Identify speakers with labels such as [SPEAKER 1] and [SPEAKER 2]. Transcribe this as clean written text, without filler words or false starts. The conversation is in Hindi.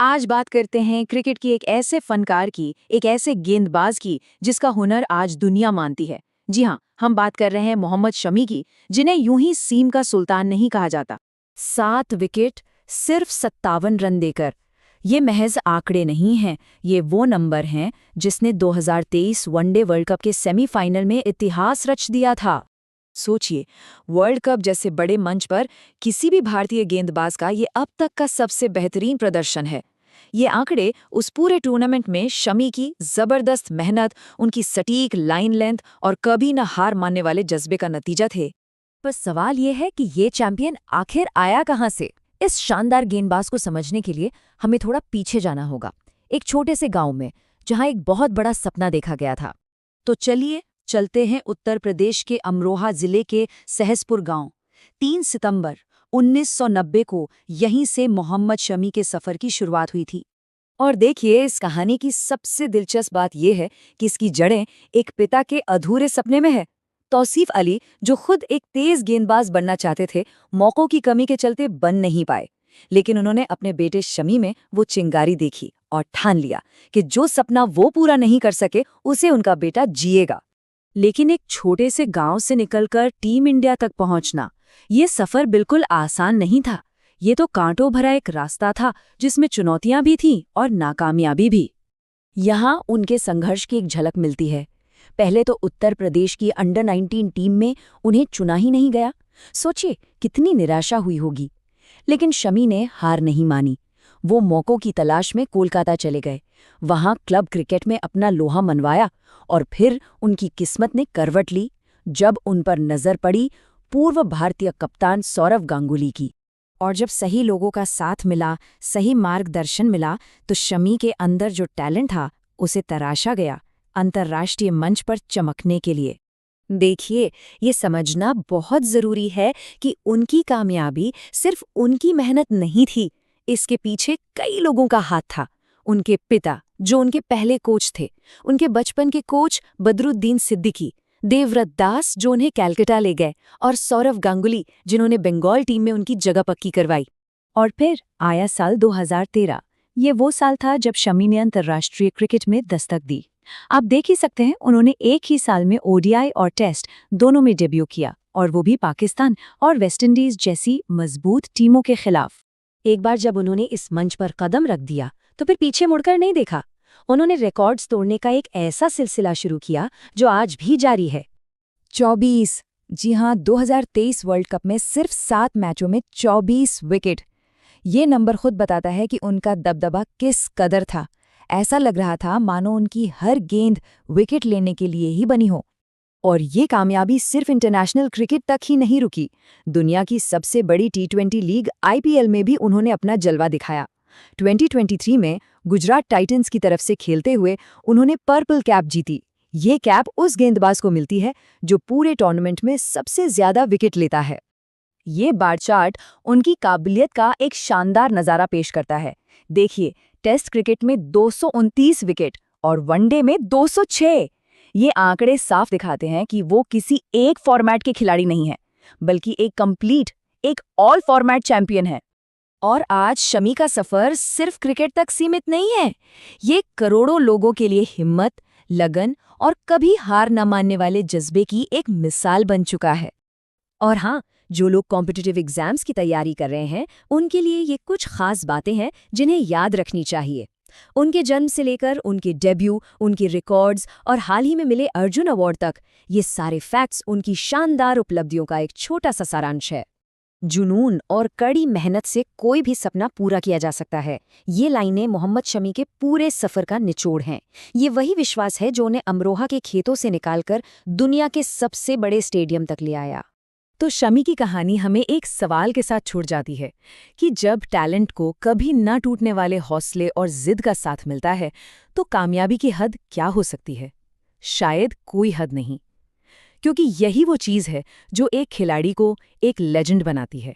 [SPEAKER 1] आज बात करते हैं क्रिकेट की एक ऐसे फनकार की, एक ऐसे गेंदबाज की जिसका हुनर आज दुनिया मानती है। जी हाँ, हम बात कर रहे हैं मोहम्मद शमी की, जिन्हें यूं ही सीम का सुल्तान नहीं कहा जाता।
[SPEAKER 2] 7 विकेट, सिर्फ 57 रन देकर। ये महज आंकड़े नहीं हैं, ये वो नंबर हैं जिसने 2023 वनडे वर्ल्ड कप के सेमीफाइनल में इतिहास रच दिया था।
[SPEAKER 1] सोचिए, वर्ल्ड कप जैसे बड़े मंच पर किसी भी भारतीय गेंदबाज का ये अब तक का सबसे बेहतरीन प्रदर्शन है। ये आंकड़े उस पूरे टूर्नामेंट में शमी की जबरदस्त मेहनत, उनकी सटीक लाइन लेंथ और कभी न हार मानने वाले जज्बे का नतीजा थे।
[SPEAKER 2] पर सवाल ये है कि ये चैंपियन आखिर आया कहाँ से? इस शानदार गेंदबाज को समझने के लिए हमें थोड़ा पीछे जाना होगा, एक छोटे से गांव में, जहां एक बहुत बड़ा सपना देखा गया था।
[SPEAKER 1] तो चलिए चलते हैं उत्तर प्रदेश के अमरोहा जिले के सहसपुर गांव। 3 सितंबर 1990 को यहीं से मोहम्मद शमी के सफर की शुरुआत हुई थी। और देखिए, इस कहानी की सबसे दिलचस्प बात यह है कि इसकी जड़ें एक पिता के अधूरे सपने में है। तौसीफ अली, जो खुद एक तेज गेंदबाज बनना चाहते थे, मौकों की कमी के चलते बन नहीं पाए। लेकिन उन्होंने अपने बेटे शमी में वो चिंगारी देखी और ठान लिया कि जो सपना वो पूरा नहीं कर सके, उसे उनका बेटा जिएगा। लेकिन एक छोटे से गांव से निकलकर टीम इंडिया तक पहुंचना, ये सफर बिल्कुल आसान नहीं था। ये तो कांटों भरा एक रास्ता था, जिसमें चुनौतियां भी थीं और नाकामयाबी भी। यहाँ उनके संघर्ष की एक झलक मिलती है। पहले तो उत्तर प्रदेश की अंडर 19 टीम में उन्हें चुना ही नहीं गया। सोचिए कितनी निराशा हुई होगी। लेकिन शमी ने हार नहीं मानी। वो मौकों की तलाश में कोलकाता चले गए, वहां क्लब क्रिकेट में अपना लोहा मनवाया और फिर उनकी किस्मत ने करवट ली जब उन पर नजर पड़ी पूर्व भारतीय कप्तान सौरव गांगुली की। और जब सही लोगों का साथ मिला, सही मार्गदर्शन मिला, तो शमी के अंदर जो टैलेंट था उसे तराशा गया अंतर्राष्ट्रीय मंच पर चमकने के लिए। देखिए, ये समझना बहुत जरूरी है कि उनकी कामयाबी सिर्फ उनकी मेहनत नहीं थी, इसके पीछे कई लोगों का हाथ था। उनके पिता, जो उनके पहले कोच थे, उनके बचपन के कोच बदरुद्दीन सिद्दीकी, देवव्रत दास, जो उन्हें कैलकाटा ले गए, और सौरव गांगुली, जिन्होंने बंगाल टीम में उनकी जगह पक्की करवाई। और फिर आया साल 2013। ये वो साल था जब शमी ने अंतर्राष्ट्रीय क्रिकेट में दस्तक दी। आप देख ही सकते हैं, उन्होंने एक ही साल में ओडीआई और टेस्ट दोनों में डेब्यू किया, और वो भी पाकिस्तान और वेस्टइंडीज जैसी मजबूत टीमों के खिलाफ। एक बार जब उन्होंने इस मंच पर कदम रख दिया, तो फिर पीछे मुड़कर नहीं देखा। उन्होंने रिकॉर्ड्स तोड़ने का एक ऐसा सिलसिला शुरू किया जो आज भी जारी है। 24, जी हाँ, 2023 वर्ल्ड कप में सिर्फ 7 मैचों में 24 विकेट। ये नंबर खुद बताता है कि उनका दबदबा किस कदर था। ऐसा लग रहा था मानो उनकी हर गेंद विकेट लेने के लिए ही बनी हो। और ये कामयाबी सिर्फ इंटरनेशनल क्रिकेट तक ही नहीं रुकी। दुनिया की सबसे बड़ी T20 लीग IPL में भी उन्होंने अपना जलवा दिखाया। 2023 में गुजरात टाइटंस की तरफ से खेलते हुए उन्होंने पर्पल कैप जीती। ये कैप उस गेंदबाज को मिलती है जो पूरे टूर्नामेंट में सबसे ज्यादा विकेट लेता है। ये बार चार्ट उनकी काबिलियत का एक शानदार नज़ारा पेश करता है। देखिए, टेस्ट क्रिकेट में 229 विकेट और वनडे में 206। ये आंकड़े साफ दिखाते हैं कि वो किसी एक फॉर्मेट के खिलाड़ी नहीं हैं, बल्कि एक कंप्लीट, एक ऑल फॉर्मेट चैंपियन है। और आज शमी का सफर सिर्फ क्रिकेट तक सीमित नहीं है। ये करोड़ों लोगों के लिए हिम्मत, लगन और कभी हार न मानने वाले जज्बे की एक मिसाल बन चुका है। और हाँ, जो लोग कॉम्पिटिटिव एग्जाम्स की तैयारी कर रहे हैं, उनके लिए ये कुछ खास बातें हैं जिन्हें याद रखनी चाहिए। उनके जन्म से लेकर उनके डेब्यू, उनके रिकॉर्ड्स और हाल ही में मिले अर्जुन अवार्ड तक, ये सारे फैक्ट्स उनकी शानदार उपलब्धियों का एक छोटा सा सारांश है। जुनून और कड़ी मेहनत से कोई भी सपना पूरा किया जा सकता है। ये लाइनें मोहम्मद शमी के पूरे सफर का निचोड़ हैं। ये वही विश्वास है जो उन्हें अमरोहा के खेतों से निकालकर दुनिया के सबसे बड़े स्टेडियम तक ले आया। तो शमी की कहानी हमें एक सवाल के साथ छोड़ जाती है कि जब टैलेंट को कभी न टूटने वाले हौसले और जिद का साथ मिलता है, तो कामयाबी की हद क्या हो सकती है? शायद कोई हद नहीं, क्योंकि यही वो चीज़ है जो एक खिलाड़ी को एक लेजेंड बनाती है।